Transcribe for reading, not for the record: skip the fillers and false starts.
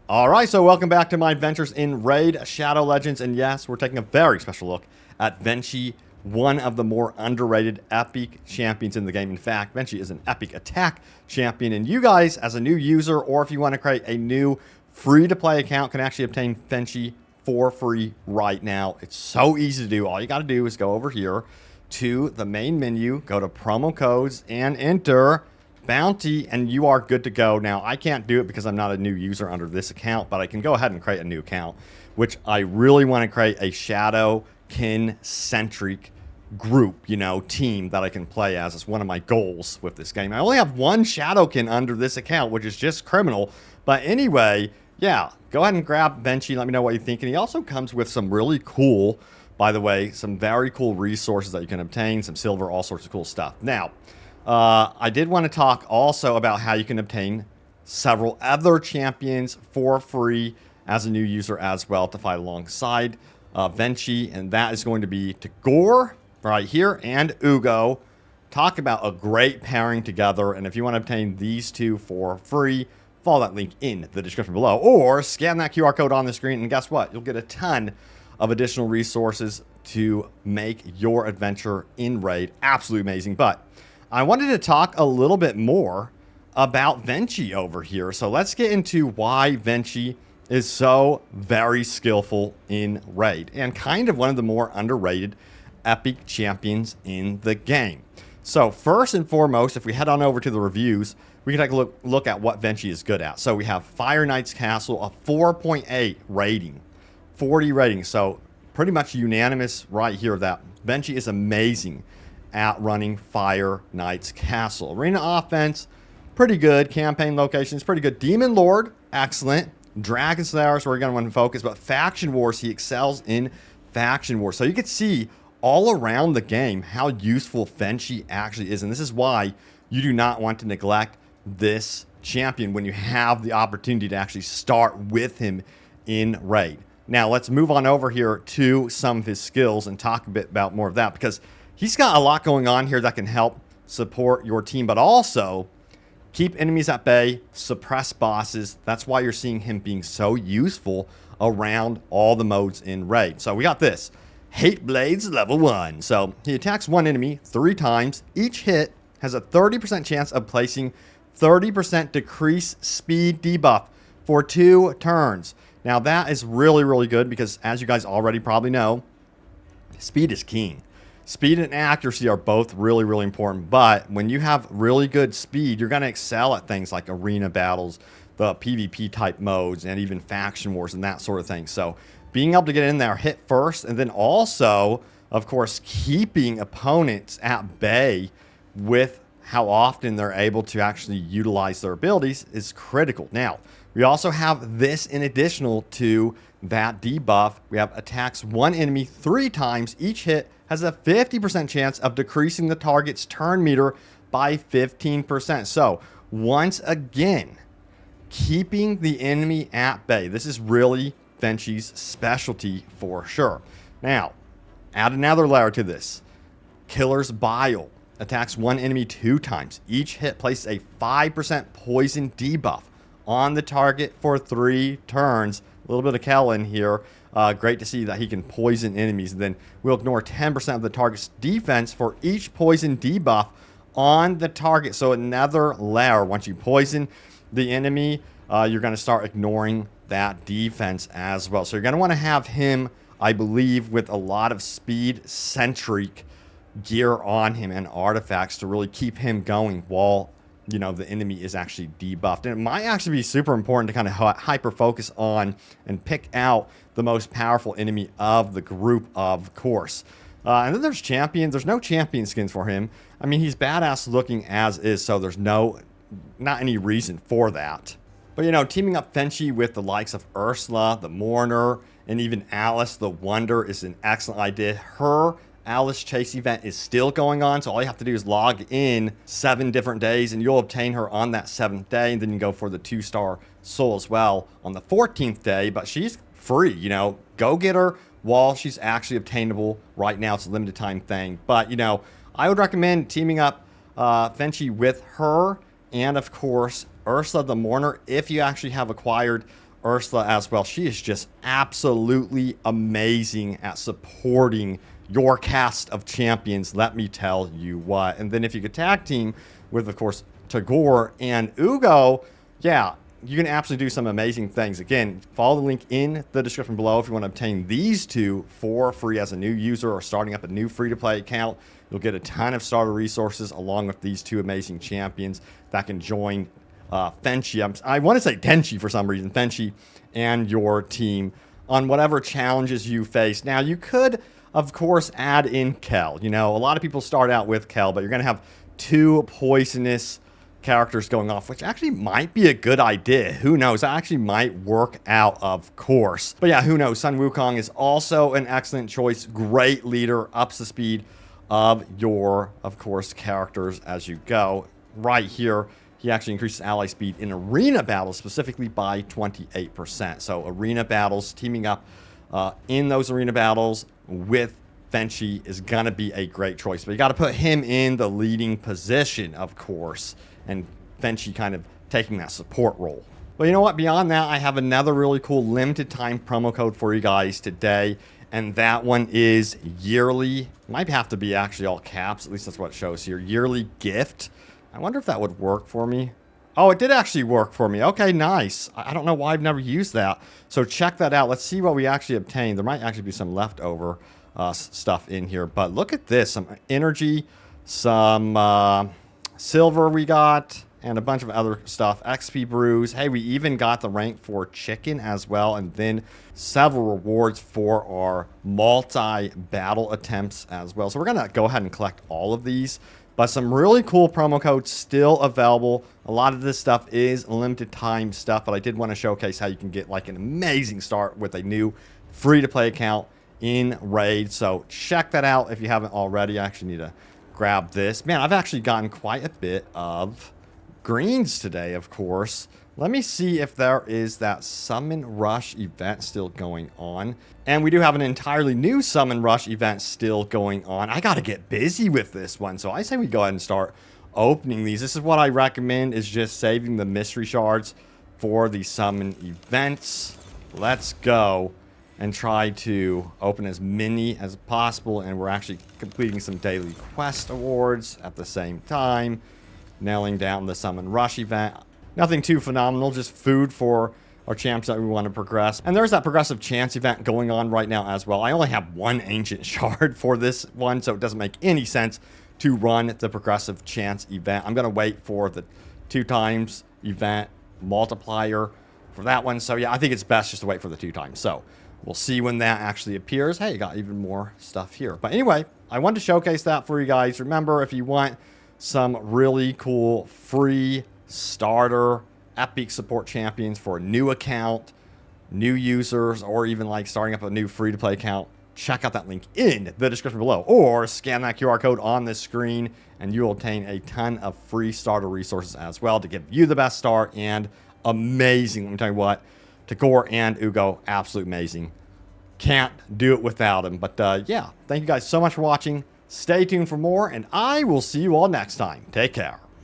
Alright, so welcome back to my adventures in Raid Shadow Legends, and yes, we're taking a very special look at Venti, one of the more underrated epic champions in the game. In fact, Venti is an epic attack champion, and you guys, as a new user, or if you want to create a new free-to-play account, can actually obtain Venti for free right now. It's so easy to do. All you got to do is go over here to the main menu, go to promo codes, and enter Bounty, and you are good to go. Now, I can't do it because I'm not a new user under this account, but I can go ahead and create a new account, which I really want to create a ShadowKin-centric group, team that I can play as. It's one of my goals with this game. I only have one ShadowKin under this account, which is just criminal. But anyway, yeah, go ahead and grab Venti. Let me know what you think. And he also comes with some really cool, by the way, some very cool resources that you can obtain, some silver, all sorts of cool stuff. Now, I did want to talk also about how you can obtain several other champions for free as a new user as well to fight alongside Venti, and that is going to be Teodor right here and Ugo. Talk about a great pairing together, and if you want to obtain these two for free, follow that link in the description below, or scan that QR code on the screen, and guess what? You'll get a ton of additional resources to make your adventure in Raid absolutely amazing. But I wanted to talk a little bit more about Venti over here. So let's get into why Venti is so very skillful in Raid and kind of one of the more underrated epic champions in the game. So first and foremost, if we head on over to the reviews, we can take a look at what Venti is good at. So we have Fire Knight's Castle, a 4.8 rating, 40 rating. So pretty much unanimous right here that Venti is amazing at running Fire Knight's Castle. Arena offense, pretty good. Campaign locations, pretty good. Demon Lord, excellent. Dragon Slayer is where we're going to want to focus. But Faction Wars, he excels in Faction Wars. So you can see all around the game how useful Venti actually is. And this is why you do not want to neglect this champion when you have the opportunity to actually start with him in Raid. Now, let's move on over here to some of his skills and talk a bit about more of that, because he's got a lot going on here that can help support your team, but also keep enemies at bay, suppress bosses. That's why you're seeing him being so useful around all the modes in Raid. So we got this. Hate Blades level 1. So he attacks one enemy 3 times. Each hit has a 30% chance of placing 30% decrease speed debuff for 2 turns. Now that is really, really good because, as you guys already probably know, speed is king. Speed and accuracy are both really, really important, but when you have really good speed, you're going to excel at things like arena battles, the PvP type modes, and even faction wars and that sort of thing. So being able to get in there, hit first, and then also, of course, keeping opponents at bay with how often they're able to actually utilize their abilities is critical. Now, we also have this in addition to that debuff. We have attacks one enemy 3 times. Each hit has a 50% chance of decreasing the target's turn meter by 15%. So, once again, keeping the enemy at bay. This is really Venti's specialty for sure. Now, add another layer to this. Killer's Bile attacks one enemy 2 times. Each hit places a 5% poison debuff on the target for 3 turns. A little bit of Kel in here. Great to see that he can poison enemies. And then we'll ignore 10% of the target's defense for each poison debuff on the target. So another layer. Once you poison the enemy, you're going to start ignoring that defense as well. So you're going to want to have him, I believe, with a lot of speed-centric gear on him and artifacts to really keep him going while the enemy is actually debuffed. And it might actually be super important to kind of hyper focus on and pick out the most powerful enemy of the group, of course. And then there's champions. There's no champion skins for him. I mean, he's badass looking as is, so there's not any reason for that. But teaming up Venti with the likes of Ursula, the Mourner, and even Alice the Wonder is an excellent idea. Her Alice Chase event is still going on, so all you have to do is log in 7 different days and you'll obtain her on that 7th day, and then you can go for the 2-star soul as well on the 14th day. But she's free, go get her while she's actually obtainable right now. It's a limited time thing, but I would recommend teaming up Venti with her and, of course, Ursula the Mourner if you actually have acquired Ursula as well. She is just absolutely amazing at supporting your cast of champions, let me tell you what. And then if you could tag team with, of course, Teodor and Ugo, yeah, you can absolutely do some amazing things. Again, follow the link in the description below if you want to obtain these two for free as a new user or starting up a new free-to-play account. You'll get a ton of starter resources along with these two amazing champions that can join Fenchi. I want to say Tenchi for some reason, Fenchi and your team on whatever challenges you face. Now, you could, of course, add in Kel. You know, a lot of people start out with Kel, but you're going to have two poisonous characters going off, which actually might be a good idea. Who knows? That actually might work out, of course. But yeah, who knows? Sun Wukong is also an excellent choice. Great leader, ups the speed of your, of course, characters as you go. Right here, he actually increases ally speed in arena battles, specifically by 28%. So arena battles, teaming up in those arena battles with Fenchi is going to be a great choice. But you got to put him in the leading position, of course, and Fenchi kind of taking that support role. But you know what? Beyond that, I have another really cool limited time promo code for you guys today. And that one is yearly. Might have to be actually all caps. At least that's what it shows here. Yearly gift. I wonder if that would work for me. Oh, it did actually work for me. Okay, nice. I don't know why I've never used that. So check that out. Let's see what we actually obtained. There might actually be some leftover stuff in here. But look at this. Some energy, some silver we got, and a bunch of other stuff. XP brews. Hey, we even got the rank 4 chicken as well. And then several rewards for our multi-battle attempts as well. So we're going to go ahead and collect all of these. But some really cool promo codes still available. A lot of this stuff is limited time stuff, but I did want to showcase how you can get like an amazing start with a new free-to-play account in Raid. So check that out if you haven't already. I actually need to grab this. Man, I've actually gotten quite a bit of greens today, of course. Let me see if there is that Summon Rush event still going on. And we do have an entirely new Summon Rush event still going on. I got to get busy with this one. So I say we go ahead and start opening these. This is what I recommend, is just saving the mystery shards for the summon events. Let's go and try to open as many as possible. And we're actually completing some daily quest awards at the same time. Nailing down the Summon Rush event. Nothing too phenomenal, just food for our champs that we want to progress. And there's that progressive chance event going on right now as well. I only have one ancient shard for this one, so it doesn't make any sense to run the progressive chance event. I'm going to wait for the 2x event multiplier for that one. So yeah, I think it's best just to wait for the 2x. So we'll see when that actually appears. Hey, got even more stuff here. But anyway, I wanted to showcase that for you guys. Remember, if you want some really cool free starter epic support champions for a new account, new users, or even like starting up a new free-to-play account, check out that link in the description below, or scan that QR code on this screen and you'll obtain a ton of free starter resources as well to give you the best start. And amazing, let me tell you what, Teodor and Ugo, absolutely amazing. Can't do it without them. But yeah, thank you guys so much for watching. Stay tuned for more, and I will see you all next time. Take care.